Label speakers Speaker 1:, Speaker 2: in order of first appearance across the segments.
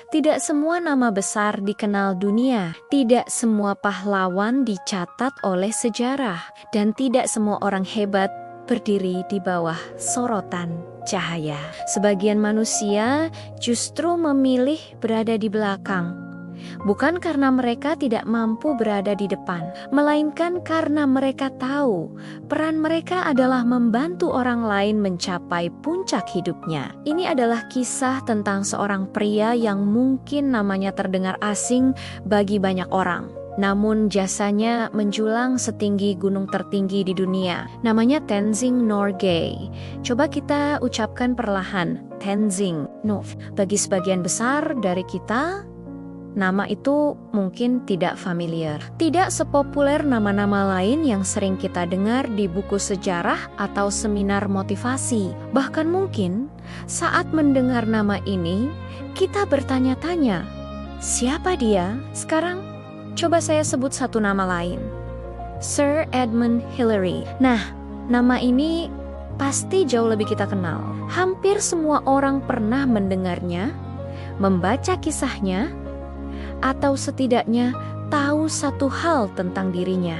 Speaker 1: Tidak semua nama besar dikenal dunia, tidak semua pahlawan dicatat oleh sejarah, dan tidak semua orang hebat berdiri di bawah sorotan cahaya. Sebagian manusia justru memilih berada di belakang. Bukan karena mereka tidak mampu berada di depan, melainkan karena mereka tahu peran mereka adalah membantu orang lain mencapai puncak hidupnya. Ini adalah kisah tentang seorang pria yang mungkin namanya terdengar asing bagi banyak orang. Namun jasanya menjulang setinggi gunung tertinggi di dunia. Namanya Tenzing Norgay. Coba kita ucapkan perlahan, Tenzing. Bagi sebagian besar dari kita, nama itu mungkin tidak familiar. Tidak sepopuler nama-nama lain yang sering kita dengar di buku sejarah atau seminar motivasi. Bahkan mungkin saat mendengar nama ini, kita bertanya-tanya, siapa dia? Sekarang, coba saya sebut satu nama lain. Sir Edmund Hillary. Nah, nama ini pasti jauh lebih kita kenal. Hampir semua orang pernah mendengarnya, membaca kisahnya, atau setidaknya tahu satu hal tentang dirinya.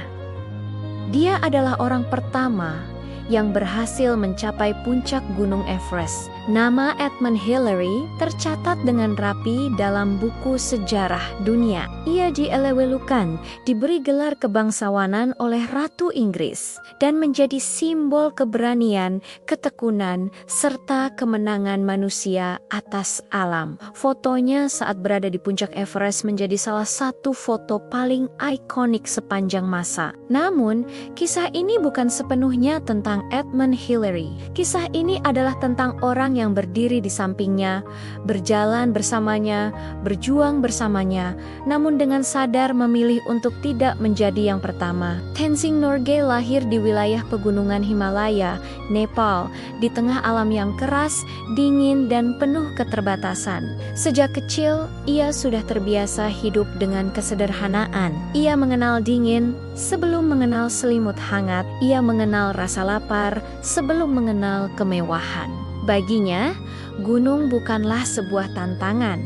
Speaker 1: Dia adalah orang pertama yang berhasil mencapai puncak Gunung Everest. Nama Edmund Hillary tercatat dengan rapi dalam buku sejarah dunia. Ia dielewelukan, diberi gelar kebangsawanan oleh Ratu Inggris, dan menjadi simbol keberanian, ketekunan, serta kemenangan manusia atas alam. Fotonya saat berada di puncak Everest menjadi salah satu foto paling ikonik sepanjang masa. Namun, kisah ini bukan sepenuhnya tentang Edmund Hillary. Kisah ini adalah tentang orang yang berdiri di sampingnya, berjalan bersamanya, berjuang bersamanya, namun dengan sadar memilih untuk tidak menjadi yang pertama. Tenzing Norgay lahir di wilayah pegunungan Himalaya, Nepal, di tengah alam yang keras, dingin, dan penuh keterbatasan. Sejak kecil, ia sudah terbiasa hidup dengan kesederhanaan. Ia mengenal dingin sebelum mengenal selimut hangat. Ia mengenal rasa lapar sebelum mengenal kemewahan. Baginya, gunung bukanlah sebuah tantangan.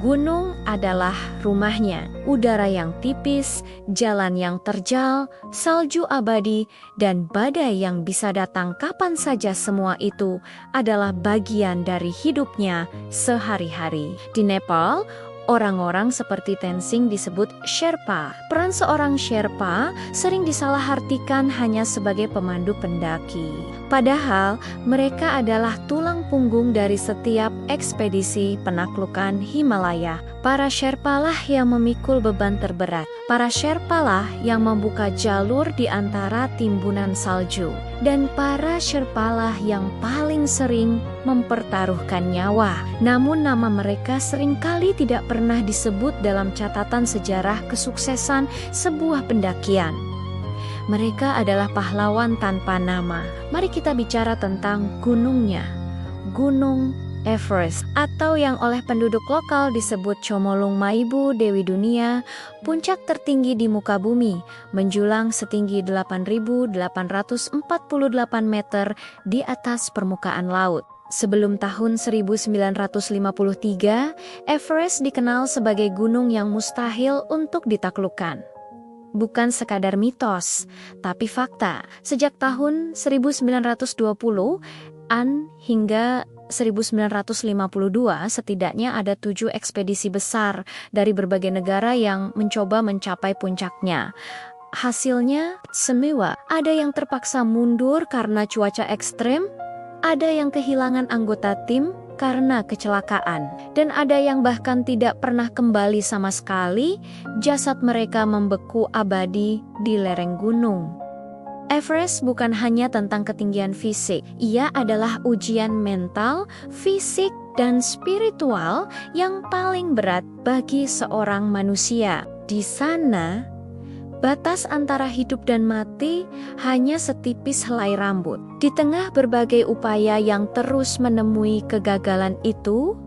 Speaker 1: Gunung adalah rumahnya. Udara yang tipis, jalan yang terjal, salju abadi, dan badai yang bisa datang kapan saja, semua itu adalah bagian dari hidupnya sehari-hari. Di Nepal, orang-orang seperti Tenzing disebut Sherpa. Peran seorang Sherpa sering disalahartikan hanya sebagai pemandu pendaki. Padahal mereka adalah tulang punggung dari setiap ekspedisi penaklukan Himalaya. Para Sherpalah yang memikul beban terberat. Para Sherpalah yang membuka jalur di antara timbunan salju. Dan para Sherpalah yang paling sering mempertaruhkan nyawa. Namun nama mereka seringkali tidak pernah disebut dalam catatan sejarah kesuksesan sebuah pendakian. Mereka adalah pahlawan tanpa nama. Mari kita bicara tentang gunungnya, Gunung Everest, atau yang oleh penduduk lokal disebut Chomolung Maibu Dewi Dunia, puncak tertinggi di muka bumi, menjulang setinggi 8.848 meter di atas permukaan laut. Sebelum tahun 1953, Everest dikenal sebagai gunung yang mustahil untuk ditaklukkan. Bukan sekadar mitos, tapi fakta. Sejak tahun 1920-an hingga 1952, setidaknya ada 7 ekspedisi besar dari berbagai negara yang mencoba mencapai puncaknya. Hasilnya semua, ada yang terpaksa mundur karena cuaca ekstrem, ada yang kehilangan anggota tim karena kecelakaan, dan ada yang bahkan tidak pernah kembali sama sekali. Jasad mereka membeku abadi di lereng gunung. Everest bukan hanya tentang ketinggian fisik, ia adalah ujian mental, fisik, dan spiritual yang paling berat bagi seorang manusia. Di sana, batas antara hidup dan mati hanya setipis helai rambut. Di tengah berbagai upaya yang terus menemui kegagalan itu,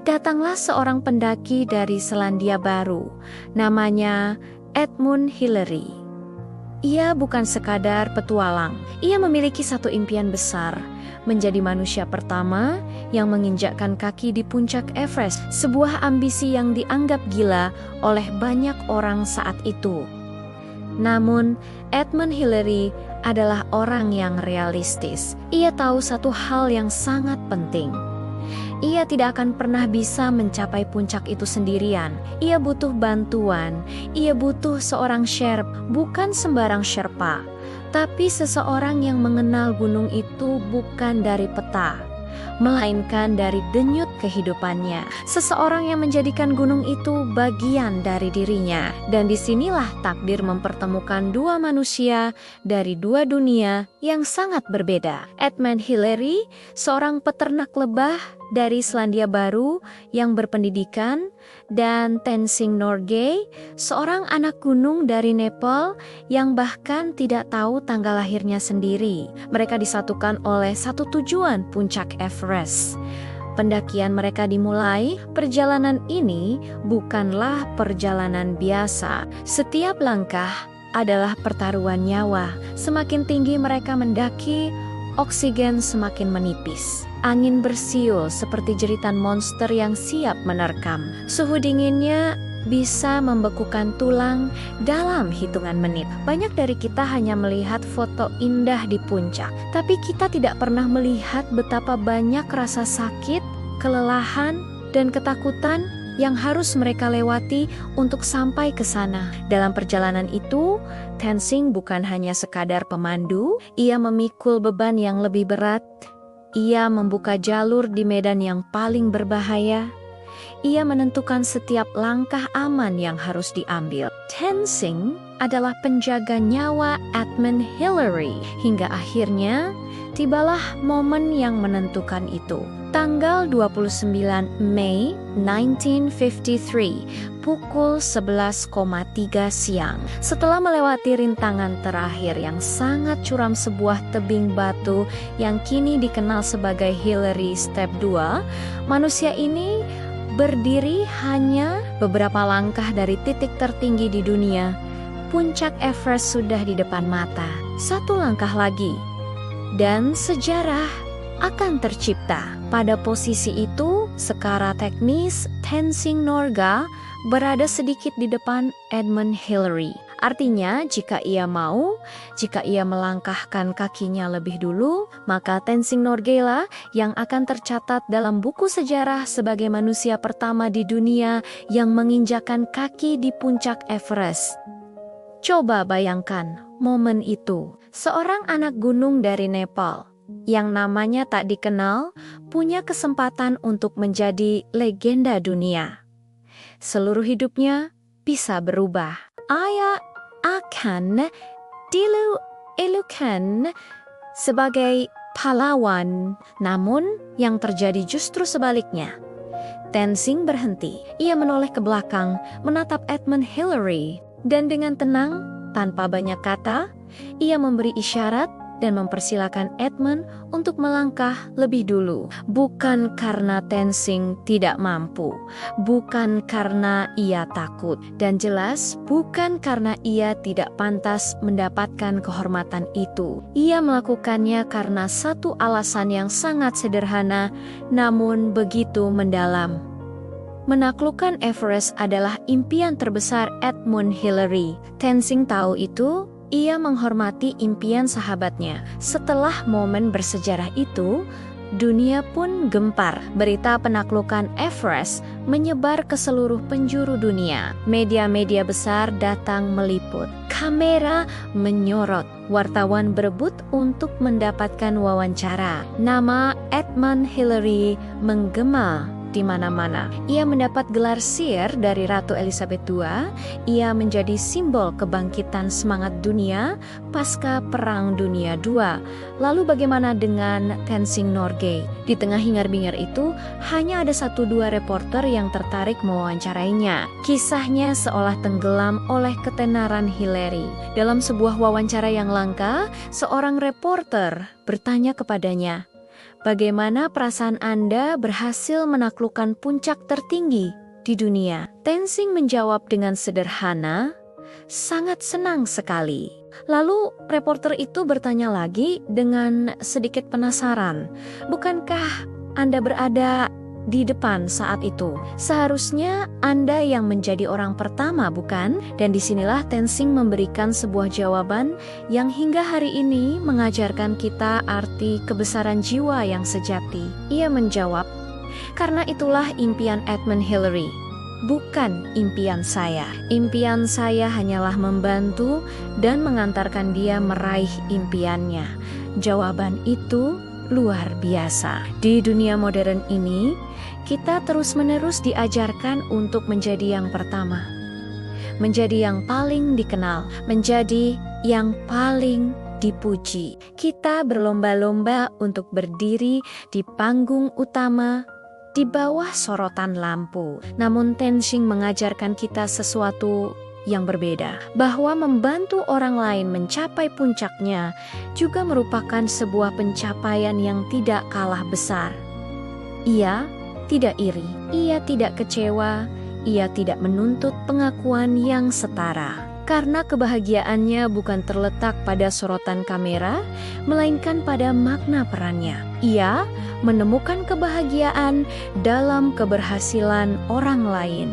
Speaker 1: datanglah seorang pendaki dari Selandia Baru, namanya Edmund Hillary. Ia bukan sekadar petualang. Ia memiliki satu impian besar, menjadi manusia pertama yang menginjakkan kaki di puncak Everest, sebuah ambisi yang dianggap gila oleh banyak orang saat itu. Namun, Edmund Hillary adalah orang yang realistis. Ia tahu satu hal yang sangat penting. Ia tidak akan pernah bisa mencapai puncak itu sendirian. Ia butuh bantuan. Ia butuh seorang Sherpa, bukan sembarang Sherpa, tapi seseorang yang mengenal gunung itu bukan dari peta, melainkan dari denyut kehidupannya. Seseorang yang menjadikan gunung itu bagian dari dirinya. Dan disinilah takdir mempertemukan dua manusia dari dua dunia yang sangat berbeda. Edmund Hillary, seorang peternak lebah dari Selandia Baru yang berpendidikan, dan Tenzing Norgay, seorang anak gunung dari Nepal yang bahkan tidak tahu tanggal lahirnya sendiri. Mereka disatukan oleh satu tujuan, puncak Everest. Pendakian mereka dimulai. Perjalanan ini bukanlah perjalanan biasa. Setiap langkah adalah pertaruhan nyawa. Semakin tinggi mereka mendaki, oksigen semakin menipis. Angin bersiul seperti jeritan monster yang siap menerkam. Suhu dinginnya bisa membekukan tulang dalam hitungan menit. Banyak dari kita hanya melihat foto indah di puncak, tapi kita tidak pernah melihat betapa banyak rasa sakit, kelelahan, dan ketakutan yang harus mereka lewati untuk sampai ke sana. Dalam perjalanan itu, Tenzing bukan hanya sekadar pemandu, ia memikul beban yang lebih berat. Ia membuka jalur di medan yang paling berbahaya. Ia menentukan setiap langkah aman yang harus diambil. Tenzing adalah penjaga nyawa Edmund Hillary. Hingga akhirnya, tibalah momen yang menentukan itu. Tanggal 29 Mei 1953, pukul 11,3 siang. Setelah melewati rintangan terakhir yang sangat curam sebuah tebing batu yang kini dikenal sebagai Hillary Step 2, manusia ini berdiri hanya beberapa langkah dari titik tertinggi di dunia. Puncak Everest sudah di depan mata. Satu langkah lagi, dan sejarah akan tercipta. Pada posisi itu, secara teknis, Tenzing Norgay berada sedikit di depan Edmund Hillary. Artinya, jika ia mau, jika ia melangkahkan kakinya lebih dulu, maka Tenzing Norgay lah yang akan tercatat dalam buku sejarah sebagai manusia pertama di dunia yang menginjakan kaki di puncak Everest. Coba bayangkan momen itu. Seorang anak gunung dari Nepal yang namanya tak dikenal, punya kesempatan untuk menjadi legenda dunia. Seluruh hidupnya bisa berubah. Ia akan dielu-elukan sebagai pahlawan. Namun, yang terjadi justru sebaliknya. Tenzing berhenti. Ia menoleh ke belakang, menatap Edmund Hillary, dan dengan tenang, tanpa banyak kata, ia memberi isyarat dan mempersilakan Edmund untuk melangkah lebih dulu. Bukan karena Tenzing tidak mampu, bukan karena ia takut, dan jelas bukan karena ia tidak pantas mendapatkan kehormatan itu. Ia melakukannya karena satu alasan yang sangat sederhana, namun begitu mendalam. Menaklukkan Everest adalah impian terbesar Edmund Hillary. Tenzing tahu itu. Ia menghormati impian sahabatnya. Setelah momen bersejarah itu, dunia pun gempar. Berita penaklukan Everest menyebar ke seluruh penjuru dunia. Media-media besar datang meliput. Kamera menyorot. Wartawan berebut untuk mendapatkan wawancara. Nama Edmund Hillary menggema di mana-mana. Ia mendapat gelar Sir dari Ratu Elizabeth II. Ia menjadi simbol kebangkitan semangat dunia pasca Perang Dunia II. Lalu bagaimana dengan Tenzing Norgay? Di tengah hingar-bingar itu, hanya ada 1-2 reporter yang tertarik mewawancarainya. Kisahnya seolah tenggelam oleh ketenaran Hillary. Dalam sebuah wawancara yang langka, seorang reporter bertanya kepadanya, "Bagaimana perasaan Anda berhasil menaklukkan puncak tertinggi di dunia?" Tenzing menjawab dengan sederhana, "Sangat senang sekali." Lalu reporter itu bertanya lagi dengan sedikit penasaran, "Bukankah Anda berada di depan saat itu? Seharusnya Anda yang menjadi orang pertama, bukan?" Dan disinilah Tenzing memberikan sebuah jawaban yang hingga hari ini mengajarkan kita arti kebesaran jiwa yang sejati. Ia menjawab, "Karena itulah impian Edmund Hillary. Bukan impian saya. Impian saya hanyalah membantu dan mengantarkan dia meraih impiannya." Jawaban itu luar biasa. Di dunia modern ini, kita terus-menerus diajarkan untuk menjadi yang pertama, menjadi yang paling dikenal, menjadi yang paling dipuji. Kita berlomba-lomba untuk berdiri di panggung utama, di bawah sorotan lampu. Namun Tenzing mengajarkan kita sesuatu yang berbeda, bahwa membantu orang lain mencapai puncaknya juga merupakan sebuah pencapaian yang tidak kalah besar. Ia tidak iri, ia tidak kecewa, ia tidak menuntut pengakuan yang setara. Karena kebahagiaannya bukan terletak pada sorotan kamera, melainkan pada makna perannya. Ia menemukan kebahagiaan dalam keberhasilan orang lain.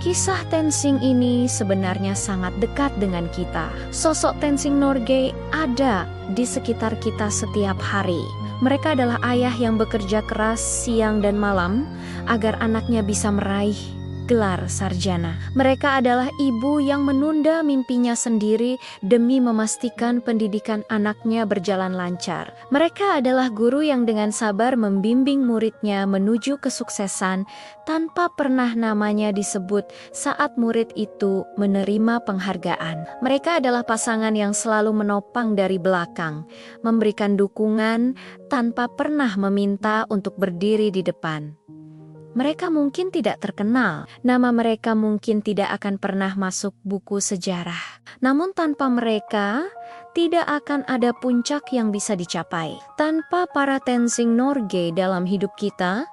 Speaker 1: Kisah Tenzing ini sebenarnya sangat dekat dengan kita. Sosok Tenzing Norgay ada di sekitar kita setiap hari. Mereka adalah ayah yang bekerja keras siang dan malam agar anaknya bisa meraih gelar sarjana. Mereka adalah ibu yang menunda mimpinya sendiri demi memastikan pendidikan anaknya berjalan lancar. Mereka adalah guru yang dengan sabar membimbing muridnya menuju kesuksesan tanpa pernah namanya disebut saat murid itu menerima penghargaan. Mereka adalah pasangan yang selalu menopang dari belakang, memberikan dukungan tanpa pernah meminta untuk berdiri di depan. Mereka mungkin tidak terkenal, nama mereka mungkin tidak akan pernah masuk buku sejarah. Namun tanpa mereka, tidak akan ada puncak yang bisa dicapai. Tanpa para Tenzing Norgay dalam hidup kita,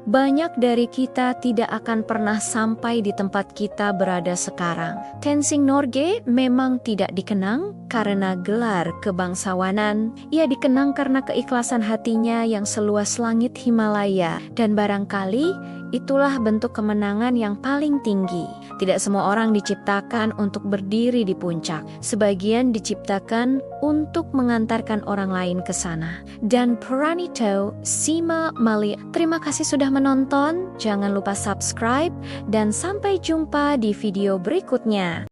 Speaker 1: banyak dari kita tidak akan pernah sampai di tempat kita berada sekarang. Tenzing Norgay memang tidak dikenang karena gelar kebangsawanan. Ia dikenang karena keikhlasan hatinya yang seluas langit Himalaya. Dan barangkali itulah bentuk kemenangan yang paling tinggi. Tidak semua orang diciptakan untuk berdiri di puncak. Sebagian diciptakan untuk mengantarkan orang lain ke sana. Dan Pranito Sima Mali, terima kasih sudah menonton. Jangan lupa subscribe dan sampai jumpa di video berikutnya.